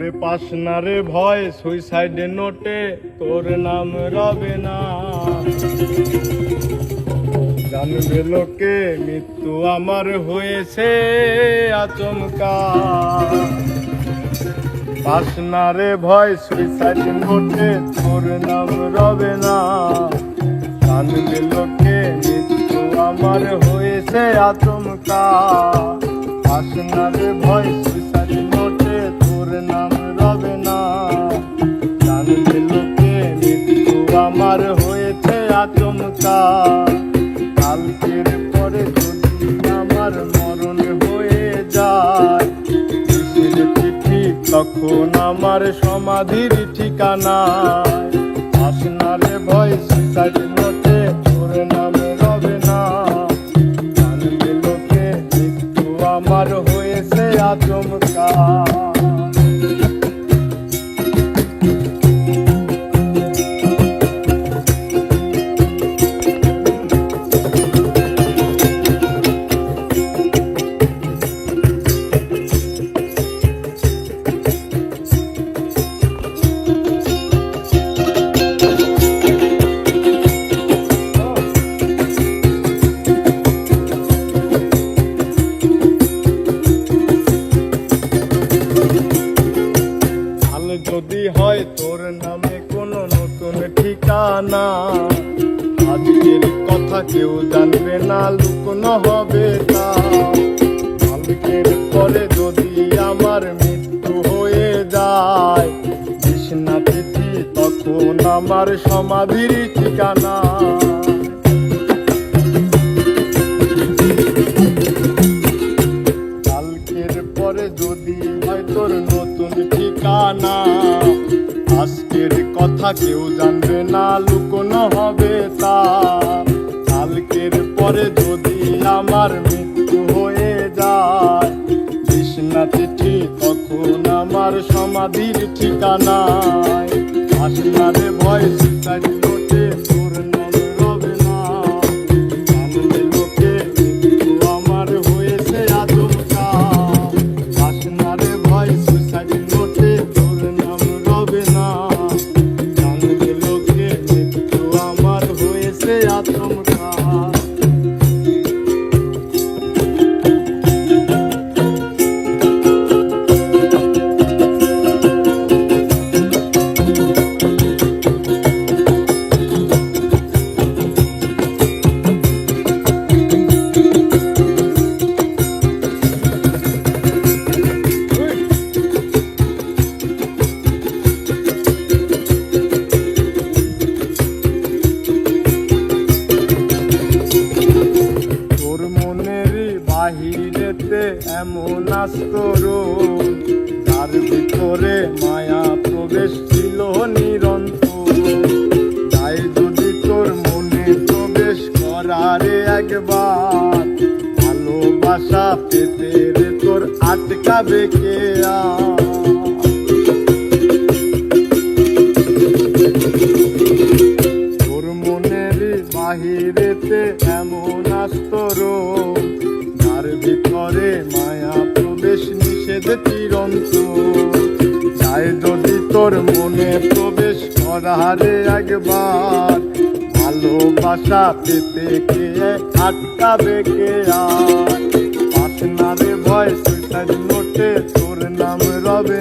ওরে পাস না রে ভয় সুইসাইড নোটে তোর নাম রবে না। জানবে লোকে মৃত্যু আমার হয়েছে আচমকা। পাস না রে ভয় সুইসাইড নোটে তোর নাম রবে না। জানবে লোকে মৃত্যু আমার হয়েছে আচমকা। পাস না রে ভয় সুইসাইড নোটে তোর নাম রবে না। জানবে লোকে মৃত্যু আমার হয়েছে আচমকা। কালকের পরে যদি আমার মরণ হয়ে যায়, কিসের চিঠি তখন আমার সমাধির ঠিকানা। পাস না রে ভয় সুইসাইড নোটে তোর নাম রবে না। জানবে লোকে মৃত্যু আমার হয়েছে আচমকা। যদি হয় তোর নামে কোনো নতুন ঠিকানা, আজকের কথা কেউ জানবে না, লুকোনো হবে তা। কালকের পরে যদি আমার মৃত্যু হয়ে যায়, দিস না চিঠি তখন আমার সমাধির ঠিকানা। কালকের পরে যদি হয় তোর নতুন ঠিকানা, আজকের কথা কেউ জানবে না, লুকোনো হবে তা। কালকের পরে যদি আমার মৃত্যু হয়ে যায়, দিস না চিঠি তখন আমার সমাধির ঠিকানায়। পাস না রে ভয় সুইসাইড নোটে তোর নাম রবে না। জানবে লোকে মৃত্যু আমার হয়েছে আচমকা। পাস না রে ভয় সুইসাইড নোটে তোর নাম রবে না। জানবে লোকে মৃত্যু আমার হয়েছে আচমকা। বাহিরেতে এমন আস্তরণ, তার ভিতরে মায়া প্রবেশ ছিল নিরন্তর। তাই যদি তোর মনে প্রবেশ করারে একবার, ভালোবাসা পেতে রে তোর আটকাবে কে আর। তোর মনের বাহিরেতে এমন আস্তরণ, তার ভিতরে মায়া প্রবেশ নিষেধ চিরন্তন। তাই যদি তোর মনে প্রবেশ করারে একবার, ভালোবাসা পেতে কে আটকাবে কে আর। পাস না রে ভয় সুইসাইড নোটে তোর নাম রবে